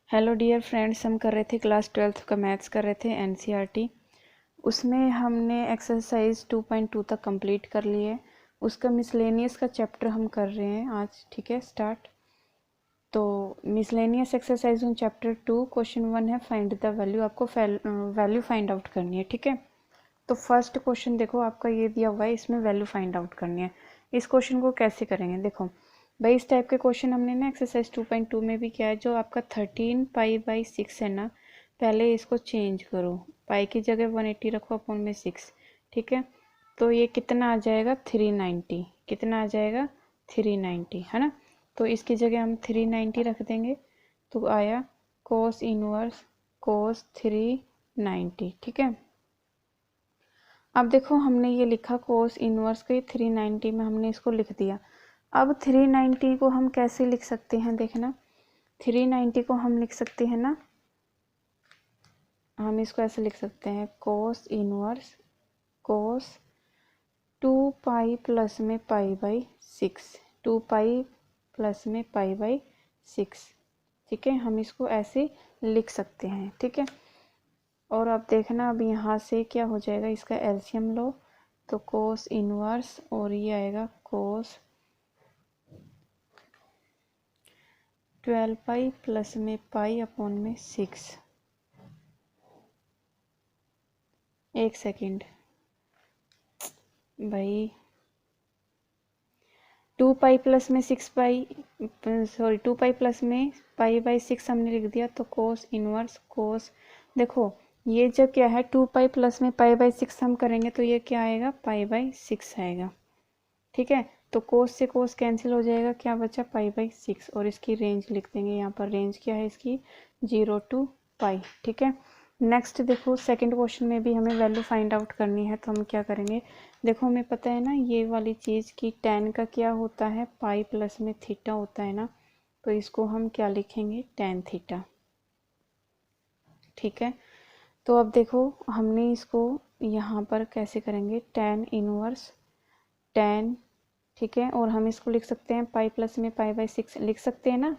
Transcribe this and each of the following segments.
Hello dear friends, हम कर रहे थे क्लास 12th का मैथ्स कर रहे थे एनसीईआरटी। उसमें हमने एक्सरसाइज 2.2 तक कंप्लीट कर लिए। उसका मिसलेनियस का चैप्टर हम कर रहे हैं आज। ठीक है, स्टार्ट। तो miscellaneous exercise on chapter 2 question 1 है फाइंड द वैल्यू। आपको वैल्यू फाइंड आउट करनी है। ठीक है, तो फर्स्ट क्वेश्चन देखो आपका ये दिया हुआ है, इसमें वैल्यू फाइंड आउट करनी है। इस क्वेश्चन को कैसे करेंगे देखो भाई, इस टाइप के क्वेश्चन हमने ना एक्सरसाइज 2.2 में भी किया है। जो आपका 13π/6 है ना, पहले इसको चेंज करो, पाई की जगह 180 रखो, अपॉन में 6। ठीक है, तो ये कितना आ जाएगा 390। कितना आ जाएगा 390, है ना। तो इसकी जगह हम 390 रख देंगे, तो आया cos इनवर्स cos 390। ठीक है, अब देखो हमने ये लिखा cos इनवर्स के 390 में हमने इसको लिख दिया। अब 390 को हम कैसे लिख सकते हैं, देखना 390 को हम लिख सकते हैं ना, हम इसको ऐसे लिख सकते हैं cos इनवर्स cos 2π प्लस में π/6, 2π प्लस में π/6। ठीक है, हम इसको ऐसे लिख सकते हैं। ठीक है, और अब देखना, अब यहाँ से क्या हो जाएगा, इसका एलसीएम लो, तो कोस इनवर्स और ये आएगा कोस 12π प्लस में पाई अपॉन में 6। एक सेकेंड भाई, 2π प्लस में 6π, सॉरी 2π प्लस में π/6 हमने लिख दिया, तो कोस इनवर्स कोस, देखो ये जब क्या है 2π प्लस में π/6 हम करेंगे तो ये क्या आएगा π/6 आएगा। ठीक है, तो कोस से कोस कैंसिल हो जाएगा, क्या बचा π/6, और इसकी रेंज लिख देंगे यहाँ पर। रेंज क्या है इसकी 0 to π। ठीक है, नेक्स्ट देखो सेकंड क्वेश्चन में भी हमें वैल्यू फाइंड आउट करनी है, तो हम क्या करेंगे, देखो हमें पता है ना ये वाली चीज़ की tan का क्या होता है पाई प्लस में थीटा होता है ना, तो इसको हम क्या लिखेंगे tan थीटा। ठीक है, तो अब देखो हमने इसको यहाँ पर कैसे करेंगे, tan इनवर्स tan। ठीक है, और हम इसको लिख सकते हैं पाई प्लस में π/6 लिख सकते हैं ना,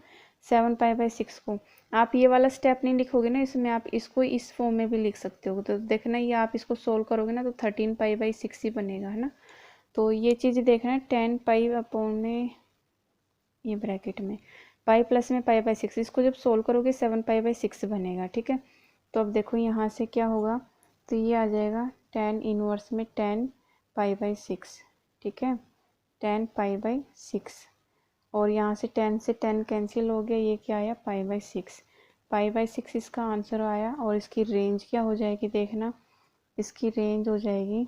7π/6 को। आप ये वाला स्टेप नहीं लिखोगे ना इसमें, आप इसको इस फॉर्म में भी लिख सकते हो। तो देखना ये आप इसको सोल्व करोगे ना तो 13π/6 ही बनेगा, है ना। तो ये चीज़ देखना है, 10π अपॉन में ये ब्रैकेट में पाई प्लस में π/6, इसको जब सोल्व करोगे 7π/6 बनेगा। ठीक है, तो अब देखो यहाँ से क्या होगा, तो ये आ जाएगा tan इनवर्स में 10π/6। ठीक है, 10π/6, और यहाँ से 10 से 10 कैंसिल हो गया, ये क्या आया π/6। π/6 इसका आंसर आया, और इसकी रेंज क्या हो जाएगी देखना, इसकी रेंज हो जाएगी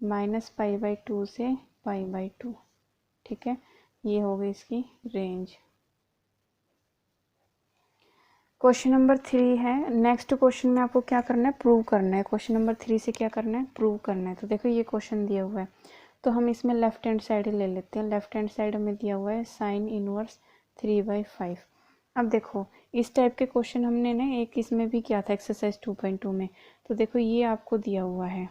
-π/2 से π/2। ठीक है, ये हो गई इसकी रेंज। क्वेश्चन नंबर 3 है। नेक्स्ट क्वेश्चन में आपको क्या करना है, प्रूव करना है। क्वेश्चन नंबर 3 से क्या करना है, प्रूव करना है। तो देखो ये क्वेश्चन दिया हुआ है, तो हम इसमें लेफ्ट हैंड साइड ले लेते हैं। लेफ्ट हैंड साइड हमें दिया हुआ है साइन इनवर्स 3/5। अब देखो इस टाइप के क्वेश्चन हमने ना एक इसमें भी किया था एक्सरसाइज 2.2 में। तो देखो ये आपको दिया हुआ है,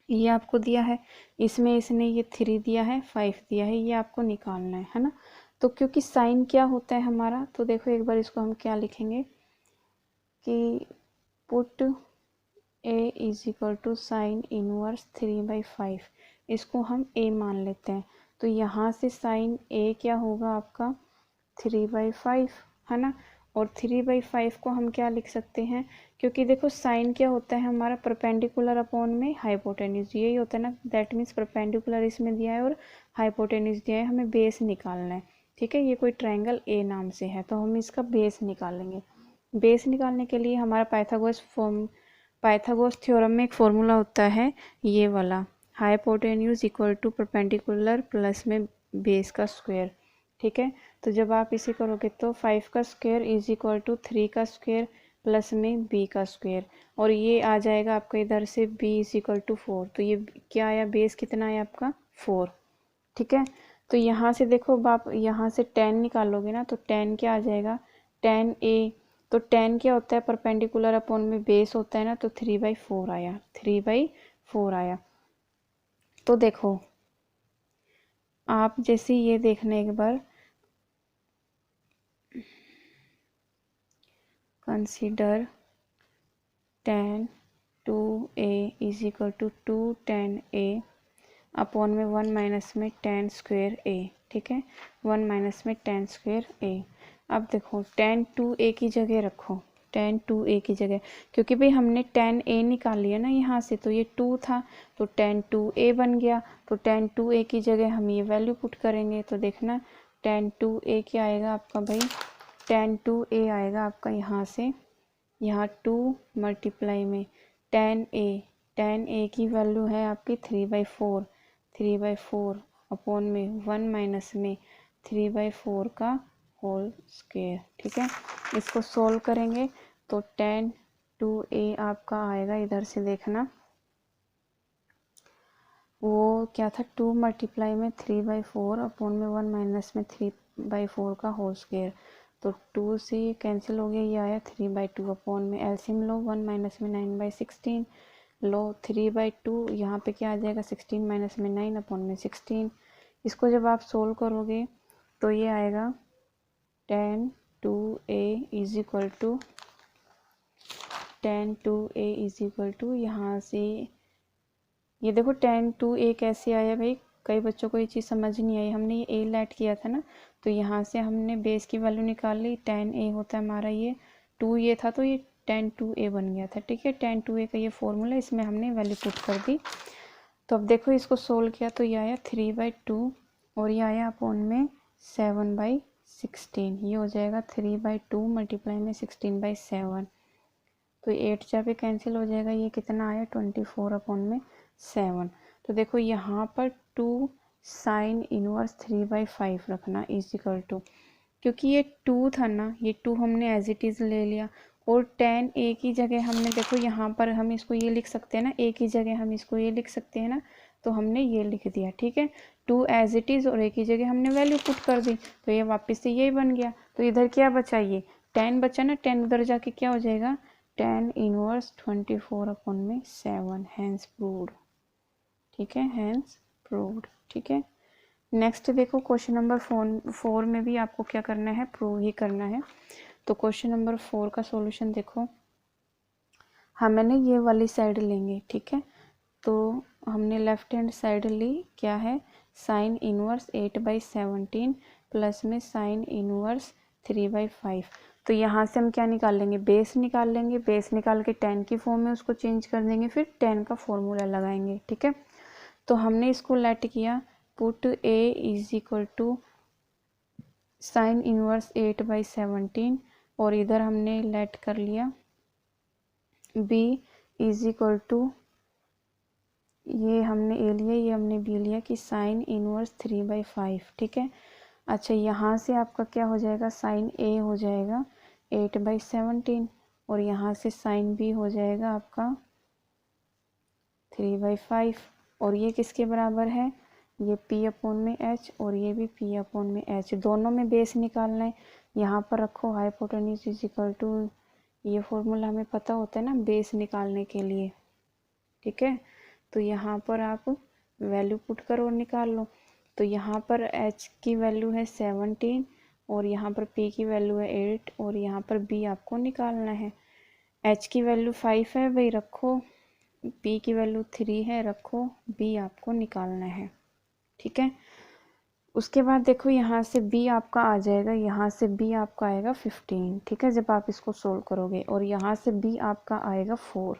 ये आपको दिया है, इसमें इसने ये 3 दिया है, 5 दिया है, ये आपको निकालना है ना। तो क्योंकि साइन क्या होता है हमारा, तो देखो एक बार इसको हम क्या लिखेंगे कि put a is equal to sine inverse 3/5, इसको हम a मान लेते हैं। तो यहाँ से साइन a क्या होगा आपका 3/5, है ना। और 3/5 को हम क्या लिख सकते हैं, क्योंकि देखो साइन क्या होता है हमारा परपेंडिकुलर अपॉन में हाइपोटेन्यूज, यही होता है ना। दैट मीन्स परपेंडिकुलर इसमें दिया है और हाइपोटेन्यूज दिया है, हमें बेस निकालना है। ठीक है, ये कोई ट्रायंगल ए नाम से है, तो हम इसका बेस निकालेंगे। बेस निकालने के लिए हमारा पाइथागोरस थ्योरम में एक फॉर्मूला होता है ये वाला, hypotenuse equal to perpendicular plus में बेस का स्क्वायर। ठीक है, तो जब आप इसे करोगे तो 5 का स्क्वायर इज इक्वल टू 3 का स्क्वायर प्लस में b का स्क्वायर, और ये आ जाएगा आपका इधर से b इज इक्वल टू 4। तो ये क्या आया, बेस कितना आया आपका 4। ठीक है, तो यहाँ से देखो आप यहाँ से tan निकालोगे ना, तो tan क्या आ जाएगा tan a। तो tan क्या होता है परपेंडिकुलर अपॉन में बेस होता है ना, तो 3/4 आया, 3/4 आया। तो देखो आप जैसे ये देखना एक बार, consider tan 2a is equal to 2 tan a upon में 1 माइनस में tan स्क्वेयर a, ठीक है, 1 माइनस में tan स्क्वेयर a। अब देखो tan 2a की जगह रखो, tan 2a की जगह, क्योंकि भाई हमने tan a निकाल लिया ना यहाँ से, तो ये 2 था तो tan 2a बन गया, तो tan 2a की जगह हम ये वैल्यू पुट करेंगे। तो देखना tan 2a क्या आएगा आपका भाई, tan 2a आएगा आपका यहाँ से, यहाँ 2 मल्टीप्लाई में tan a की वैल्यू है आपकी 3/4 अपॉन में 1 माइनस में 3/4 का होल स्क्वायर, ठीक है। इसको सोल्व करेंगे तो tan 2a आपका आएगा, इधर से देखना वो क्या था, 2 मल्टीप्लाई में 3/4 अपॉन में 1 माइनस में 3/4 का होल स्क्वायर, तो 2 से कैंसिल हो गया, ये आया 3/2 अपॉन में एलसीएम लो 1 माइनस में 9/16 लो 3/2, यहाँ पे क्या आ जाएगा 16 माइनस में 9 अपॉन में 16। इसको जब आप सोल्व करोगे तो ये आएगा tan 2a is equal to यहाँ से ये देखो tan 2a कैसे आया भाई, कई बच्चों को ये चीज़ समझ नहीं आई, हमने ये a लेट किया था ना, तो यहाँ से हमने बेस की वैल्यू निकाल ली, tan a होता है हमारा ये 2 ये था तो ये tan 2a बन गया था, ठीक है। tan 2a का ये फॉर्मूला, इसमें हमने वैल्यू पुट कर दी। तो अब देखो इसको सोल्व किया तो ये आया 3/2 और ये आया अपॉन में 7/16, ये हो जाएगा 3/2 मल्टीप्लाई में 16/7, तो 8 जहाँ पे कैंसिल हो जाएगा, ये कितना आया 24 अपॉन में 7। तो देखो यहाँ पर 2 साइन इनवर्स 3/5 रखना इज इक्वल टू, क्योंकि ये 2 था ना, ये 2 हमने एज इट इज़ ले लिया और tan a की जगह हमने देखो यहाँ पर हम इसको ये लिख सकते हैं ना, a की जगह हम इसको ये लिख सकते हैं ना, तो हमने ये लिख दिया, ठीक है। 2 एज इट इज़ और a की जगह हमने वैल्यू पुट कर दी, तो ये वापस से यही बन गया। तो इधर क्या बचा, ये tan बचा ना, tan उधर जाके क्या हो जाएगा tan इनवर्स 24 अपॉन में 7, हैंस प्रूव्ड, ठीक है, हैंस प्रूव्ड, ठीक है। नेक्स्ट देखो क्वेश्चन नंबर 4 में भी आपको क्या करना है, प्रूव ही करना है। तो क्वेश्चन नंबर 4 का सॉल्यूशन देखो, हमने ये वाली साइड लेंगे, ठीक है। तो हमने लेफ्ट हैंड साइड ली, क्या है साइन इनवर्स 8/17 प्लस में साइन इनवर्स 3/5। तो यहाँ से हम क्या निकाल लेंगे, बेस निकाल लेंगे, बेस निकाल के tan की फॉर्म में उसको चेंज कर देंगे, फिर tan का फॉर्मूला लगाएंगे, ठीक है। तो हमने इसको लेट किया, put a is equal to sine inverse 8/17 और इधर हमने लेट कर लिया b इज इक्वल टू, ये हमने a लिया, ये हमने b लिया कि साइन इनवर्स 3/5, ठीक है। अच्छा यहाँ से आपका क्या हो जाएगा, साइन a हो जाएगा 8/17 और यहाँ से साइन b हो जाएगा आपका 3/5 और ये किसके बराबर है, ये p अपॉन में h और ये भी p अपॉन में h, दोनों में बेस निकालना है। यहाँ पर रखो हाइपोटेन्यूज इज इक्वल टू, ये फॉर्मूला हमें पता होता है ना बेस निकालने के लिए, ठीक है। तो यहाँ पर आप वैल्यू पुट करो और निकाल लो। तो यहाँ पर h की वैल्यू है 17 और यहाँ पर p की वैल्यू है 8 और यहाँ पर b आपको निकालना है। h की वैल्यू 5 है भाई रखो, p की वैल्यू 3 है रखो, b आपको निकालना है, ठीक है। उसके बाद देखो यहाँ से b आपका आ जाएगा, यहाँ से b आपका आएगा 15, ठीक है, जब आप इसको सोल्व करोगे, और यहाँ से b आपका आएगा 4।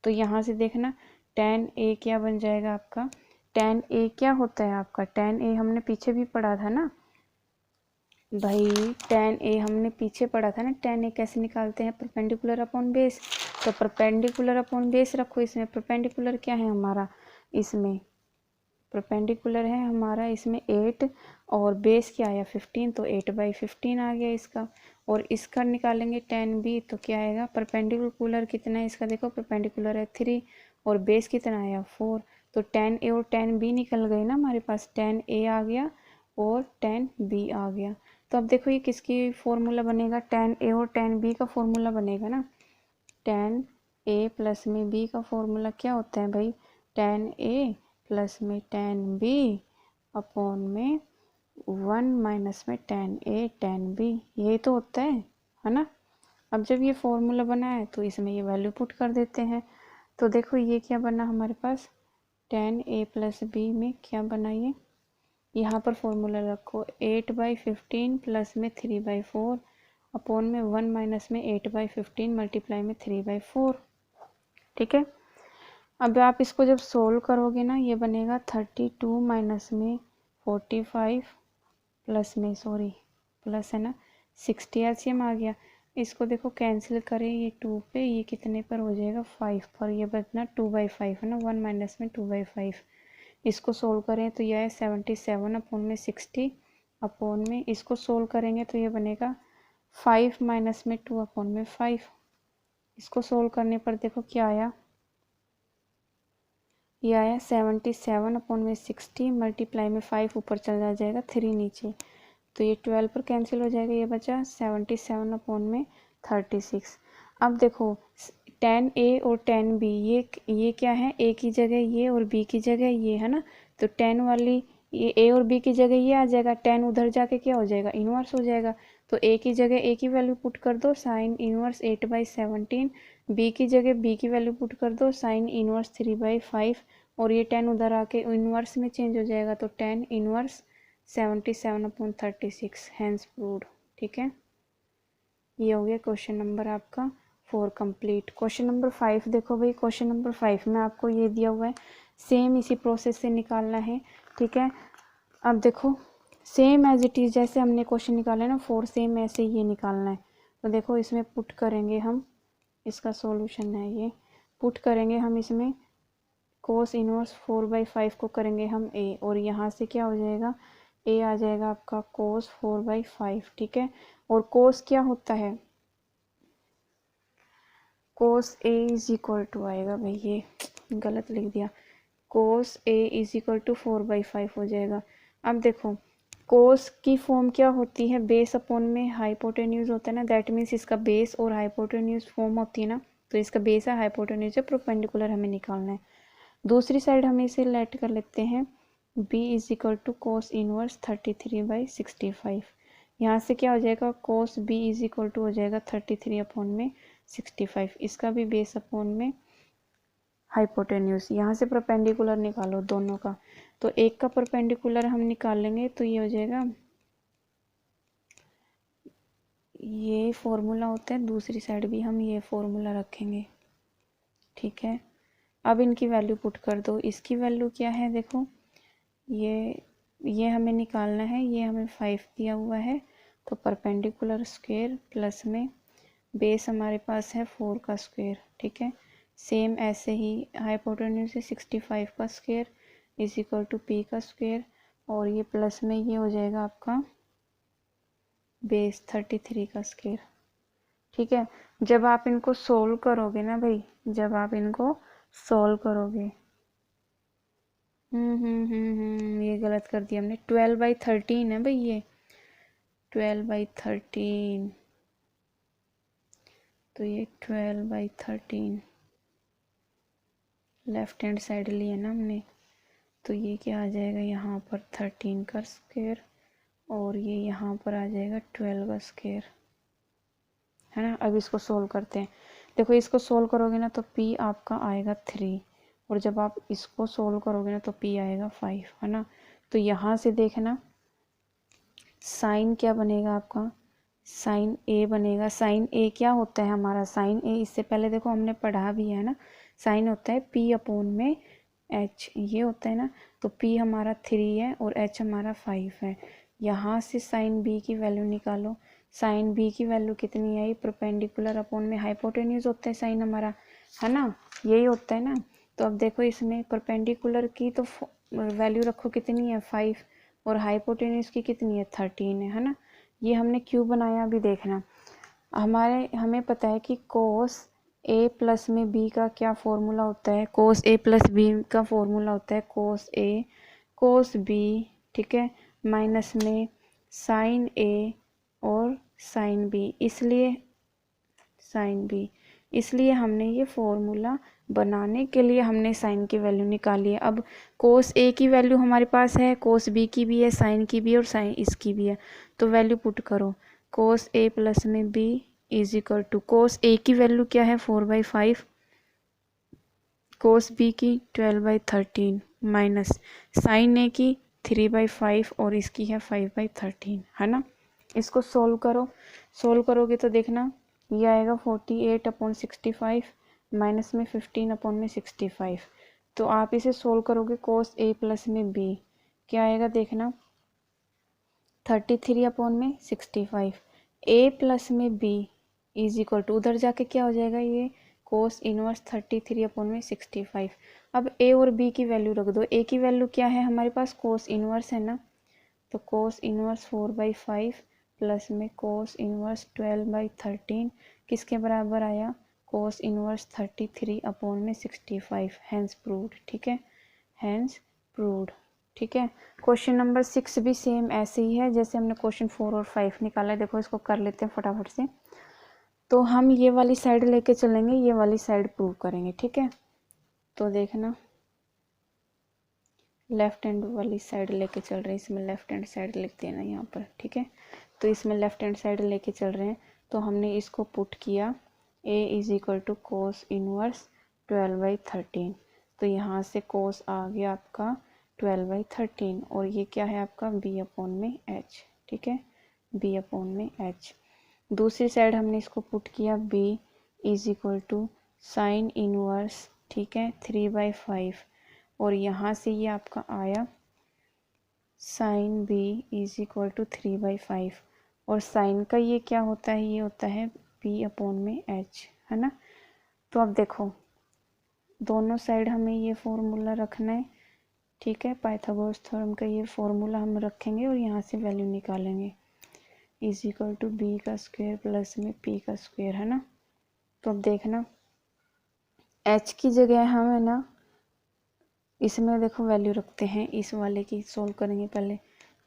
तो यहाँ से देखना tan a क्या बन जाएगा आपका, tan a क्या होता है आपका, tan a हमने पीछे भी पढ़ा था ना भाई, tan a हमने पीछे पढ़ा था ना, tan a कैसे निकालते हैं, परपेंडिकुलर अपॉन बेस। तो परपेंडिकुलर अपॉन बेस रखो, इसमें परपेंडिकुलर क्या है हमारा, इसमें परपेंडिकुलर है हमारा इसमें 8 और बेस क्या आया 15, तो 8/15 आ गया इसका। और इसका निकालेंगे tan b, तो क्या आएगा, परपेंडिकुलर कितना है इसका, देखो परपेंडिकुलर है 3 और बेस कितना आया 4, तो tan a और tan b निकल गए ना हमारे पास, tan a आ गया और tan b आ गया। तो अब देखो ये किसकी फॉर्मूला बनेगा, tan a और tan b का फॉर्मूला बनेगा ना, tan a प्लस में b का फॉर्मूला क्या होता है भाई, tan a प्लस में tan b अपॉन में 1 माइनस में tan a tan b, यही तो होता है ना। अब जब ये फॉर्मूला बना है तो इसमें ये वैल्यू पुट कर देते हैं। तो देखो ये क्या बना हमारे पास, tan a प्लस बी में क्या बना, ये यहाँ पर फॉर्मूला रखो 8/15 प्लस में 3/4 अपॉन में 1 माइनस में 8/15 मल्टीप्लाई में 3/4। ठीक है, अब आप इसको जब सोल्व करोगे ना, ये बनेगा 32 माइनस में 45 प्लस में प्लस है ना 60 एलसीएम आ गया। इसको देखो कैंसिल करें, ये 2 पे, ये कितने पर हो जाएगा 5 पर, ये बचना 2/5 है ना, 1 माइनस में 2/5। इसको सोल्व करें तो यह है 77 अपॉन में 60 अपॉन में, इसको सोल्व करेंगे तो ये बनेगा 5 माइनस में 2 अपॉन में 5। इसको सोल्व करने पर देखो क्या आया, ये आया 77 अपॉन में 60 मल्टीप्लाई में 5 ऊपर चला जाएगा 3 नीचे, तो ये 12 पर कैंसिल हो जाएगा, ये बचा 77 अपॉन में 36। अब देखो tan a और tan b ये क्या है, a की जगह ये और b की जगह ये है ना, तो tan वाली ये a और b की जगह ये आ जाएगा, tan उधर जाके क्या हो जाएगा, इनवर्स हो जाएगा। तो a की जगह a की वैल्यू पुट कर दो साइन इनवर्स 8/17, b की जगह b की वैल्यू पुट कर दो साइन इनवर्स 3/5, और ये tan उधर आके इनवर्स में चेंज हो जाएगा, तो tan इनवर्स 77/36 हैंस प्रूव्ड। ठीक है, ये हो गया क्वेश्चन नंबर आपका 4 कंप्लीट। क्वेश्चन नंबर 5 देखो भाई, क्वेश्चन नंबर 5 में आपको ये दिया हुआ है, सेम इसी प्रोसेस से निकालना है। ठीक है, अब देखो सेम एज इट इज़ जैसे हमने क्वेश्चन निकाला है ना 4, सेम ऐसे ये निकालना है। तो देखो इसमें पुट करेंगे हम, इसका सॉल्यूशन है ये, पुट करेंगे हम इसमें कोस इनवर्स 4/5 को करेंगे हम a, और यहाँ से क्या हो जाएगा, a आ जाएगा आपका कोस 4/5। ठीक है, और कोस क्या होता है, कोस a इज इक्वल टू आएगा, भाई ये गलत लिख दिया, कोस a इज इक्वल टू 4/5 हो जाएगा। अब देखो कोस की फॉर्म क्या होती है, बेस अपॉन में हाइपोटेन्यूज होता है ना, दैट मीन्स इसका बेस और हाइपोटेन्यूज फॉर्म होती है ना, तो इसका बेस है, हाइपोटेन्यूज है, परपेंडिकुलर हमें निकालना है। दूसरी साइड हम इसे लेट कर लेते हैं b is equal to cos inverse 33/65। यहाँ से क्या हो जाएगा, cos b is equal to हो जाएगा 33 अपॉन में 65, इसका भी बेस अपॉन में हाइपोटेन्यूज। यहाँ से परपेंडिकुलर निकालो दोनों का, तो एक का परपेंडिकुलर हम निकाल लेंगे तो ये हो जाएगा, ये फॉर्मूला होता है, दूसरी साइड भी हम ये फॉर्मूला रखेंगे। ठीक है, अब इनकी वैल्यू पुट कर दो, इसकी वैल्यू क्या है देखो, ये हमें निकालना है, ये हमें 5 दिया हुआ है, तो परपेंडिकुलर स्क्वायर प्लस में बेस हमारे पास है 4 का स्क्वायर। ठीक है, सेम ऐसे ही हाइपोटेन्यूज है 65 का square is equal to p का स्क्वायर, और ये प्लस में ये हो जाएगा आपका बेस 33 का स्क्वायर। ठीक है, जब आप इनको सोल्व करोगे ना भाई, जब आप इनको सोल्व करोगे, ये गलत कर दिया हमने, 12/13 है भाई, ये 12/13, तो ये 12/13 लेफ्ट हैंड साइड लिए ना हमने, तो ये क्या आ जाएगा, यहाँ पर 13 का स्क्वायर, और ये यहाँ पर आ जाएगा 12 का स्क्वायर, है ना। अब इसको सोल्व करते हैं, देखो इसको सोल्व करोगे ना तो p आपका आएगा 3, और जब आप इसको सोल्व करोगे ना तो p आएगा 5, है ना। तो यहाँ से देखना साइन क्या बनेगा आपका, साइन a बनेगा। साइन a क्या होता है हमारा, साइन a इससे पहले देखो हमने पढ़ा भी है ना, साइन होता है p अपॉन में h, ये होता है ना, तो p हमारा 3 है और h हमारा 5 है। यहाँ से साइन b की वैल्यू निकालो, साइन b की वैल्यू कितनी आई, परपेंडिकुलर अपॉन में हाइपोटेन्यूज होता है साइन हमारा, है ना, यही होता है ना। तो अब देखो इसमें परपेंडिकुलर की तो वैल्यू रखो कितनी है 5, और हाइपोटेन्यूज की कितनी है 13 है ना। ये हमने क्यों बनाया अभी देखना, हमें पता है कि कोस a प्लस में b का क्या फॉर्मूला होता है, कोस a प्लस b का फॉर्मूला होता है कोस a कोस b, ठीक है, माइनस में साइन a और साइन b, इसलिए साइन b, इसलिए हमने ये फॉर्मूला बनाने के लिए हमने साइन की वैल्यू निकाली है। अब कोस a की वैल्यू हमारे पास है, कोस b की भी है, साइन की भी है, और साइन इसकी भी है, तो वैल्यू पुट करो, कोस a प्लस में b इज इक्वल टू कोस ए की वैल्यू क्या है 4/5, कोस बी की 12/13 माइनस साइन ए की 3/5 और इसकी है 5/13, है ना। इसको सोल्व करो, सोल्व करोगे तो देखना ये आएगा 48/65 माइनस में 15/65। तो आप इसे सोल्व करोगे कोस ए प्लस में बी क्या आएगा देखना 33/65 ए प्लस में बी इज इक्वल टू उधर जाके क्या हो जाएगा ये कोस इनवर्स 33/65। अब ए और बी की वैल्यू रख दो। ए की वैल्यू क्या है हमारे पास कोस इनवर्स है ना, तो कोस इनवर्स 4/5 प्लस में कोस इनवर्स 12/13 किसके बराबर आया कोस इनवर्स 33/65। हैंस प्रूव्ड, ठीक है, हैंस प्रूव्ड, ठीक है। क्वेश्चन नंबर 6 भी सेम ऐसे ही है जैसे हमने क्वेश्चन 4 और 5 निकाला है। देखो इसको कर लेते हैं फटाफट से। तो हम ये वाली साइड लेके चलेंगे, ये वाली साइड प्रूव करेंगे, ठीक है। तो देखना लेफ्ट हैंड वाली साइड लेके चल रहे हैं, इसमें लेफ्ट हैंड साइड लिखते हैं ना यहाँ पर, ठीक है। तो इसमें लेफ्ट हैंड साइड लेके चल रहे हैं तो हमने इसको पुट किया a is equal to cos inverse 12/13। तो यहाँ से कोस आ गया आपका 12/13 और ये क्या है आपका b/h, ठीक है, b/h। दूसरी साइड हमने इसको पुट किया b is equal to sine inverse, ठीक है, 3/5 और यहाँ से ये आपका आया sine b is equal to 3/5 और साइन का ये क्या होता है, ये होता है b/h, है ना। तो अब देखो दोनों साइड हमें ये फॉर्मूला रखना है, ठीक है, पाइथागोरस थ्योरम का ये फॉर्मूला हम रखेंगे और यहाँ से वैल्यू निकालेंगे इज इक्वल टू b का स्क्वायर प्लस में p का स्क्वायर, है ना। तो अब देखना h की जगह हम है ना इसमें देखो वैल्यू रखते हैं, इस वाले की सोल्व करेंगे पहले।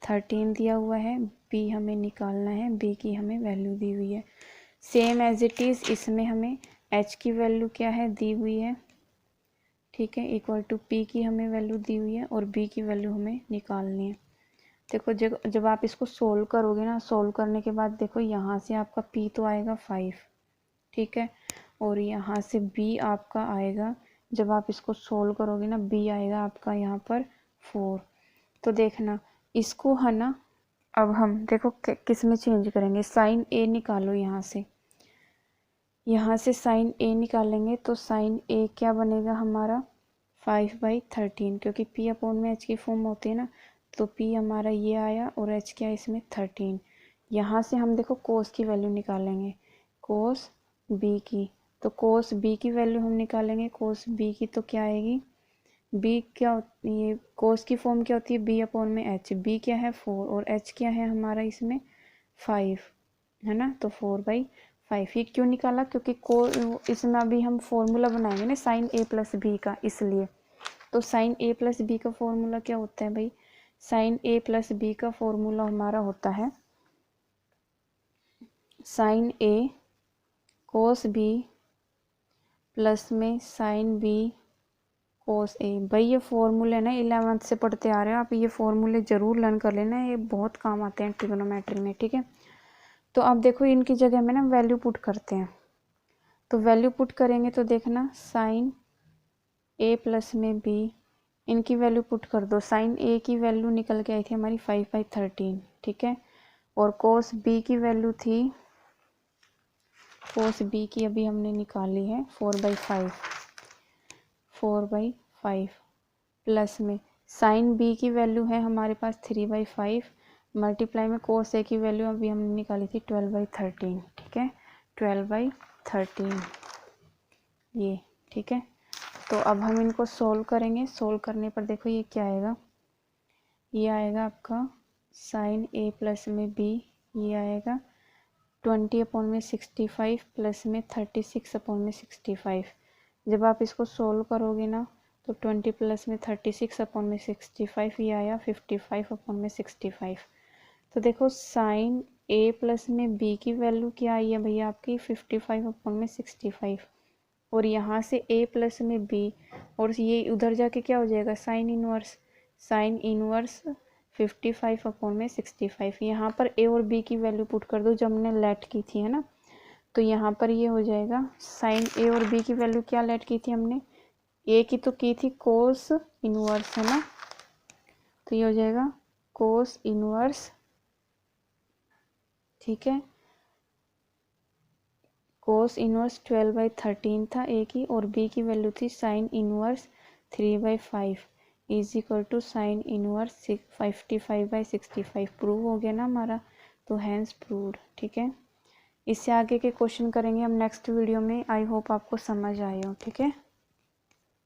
13 दिया हुआ है, b हमें निकालना है, b की हमें वैल्यू दी हुई है। सेम एज इट इज़ इसमें हमें h की वैल्यू क्या है दी हुई है, ठीक है, इक्वल टू p की हमें वैल्यू दी हुई है और b की वैल्यू हमें निकालनी है। देखो जब आप इसको सोल्व करोगे ना, सोल्व करने के बाद देखो यहाँ से आपका p तो आएगा 5, ठीक है, और यहाँ से b आपका आएगा, जब आप इसको सोल्व करोगे ना b आएगा आपका यहाँ पर 4। तो देखना इसको है ना, अब हम देखो किस में चेंज करेंगे, साइन a निकालो यहाँ से साइन a निकालेंगे तो साइन a क्या बनेगा हमारा 5/13 क्योंकि p/h की फॉर्म होती है ना, तो p हमारा ये आया और h क्या इसमें 13। यहाँ से हम देखो कोस की वैल्यू निकालेंगे, कोस b की, तो कोस b की वैल्यू हम निकालेंगे, कोस b की तो क्या आएगी b क्या ये कोस की फॉर्म क्या होती है b/h, b क्या है 4 और h क्या है हमारा इसमें 5, है ना। तो 4/5 ये क्यों निकाला क्योंकि इसमें अभी हम फॉर्मूला बनाएंगे ना साइन a प्लस b का, इसलिए। तो साइन a प्लस b का फॉर्मूला क्या होता है भाई, साइन a प्लस b का फॉर्मूला हमारा होता है sine a cos b plus में साइन b कोस ए। भाई ये फॉर्मूले ना 11th से पढ़ते आ रहे हो आप, ये फॉर्मूले ज़रूर लर्न कर लेना, ये बहुत काम आते हैं ट्रिग्नोमेट्री में, ठीक है। तो अब देखो इनकी जगह में ना वैल्यू पुट करते हैं, तो वैल्यू पुट करेंगे तो देखना साइन ए प्लस में बी इनकी वैल्यू पुट कर दो। साइन ए की वैल्यू निकल के आई थी हमारी 5/13, ठीक है, और कोस बी की वैल्यू थी, कोस बी की अभी हमने निकाली है 4/5 प्लस में साइन बी की वैल्यू है हमारे पास 3/5 मल्टीप्लाई में कोस ए की वैल्यू अभी हमने निकाली थी 12/13, ठीक है, 12/13 ये, ठीक है। तो अब हम इनको सोल्व करेंगे, सोल्व करने पर देखो ये क्या आएगा, ये आएगा आपका साइन ए प्लस में बी, ये आएगा 20/65 प्लस में 36/65। जब आप इसको सोल्व करोगे ना तो 20 प्लस में 36/65 ये आया 55/65। तो देखो साइन ए प्लस में बी की वैल्यू क्या आई है भैया आपकी 55/65 और यहाँ से a प्लस में b और ये उधर जाके क्या हो जाएगा साइन इनवर्स 55/65। यहाँ पर a और b की वैल्यू पुट कर दो जब हमने लेट की थी, है ना। तो यहाँ पर ये हो जाएगा साइन ए और बी की वैल्यू क्या लेट की थी हमने, ए की तो की थी कोस इनवर्स, है ना, तो ये हो जाएगा कोस इनवर्स, ठीक है, कोस इनवर्स 12/13 था ए की, और बी की वैल्यू थी sine inverse 3/5 is equal to sine inverse 55/65। Prove हो गया ना हमारा, तो हैंस प्रूव्ड, ठीक है। इससे आगे के क्वेश्चन करेंगे हम नेक्स्ट वीडियो में। आई होप आपको समझ आए हो, ठीक है।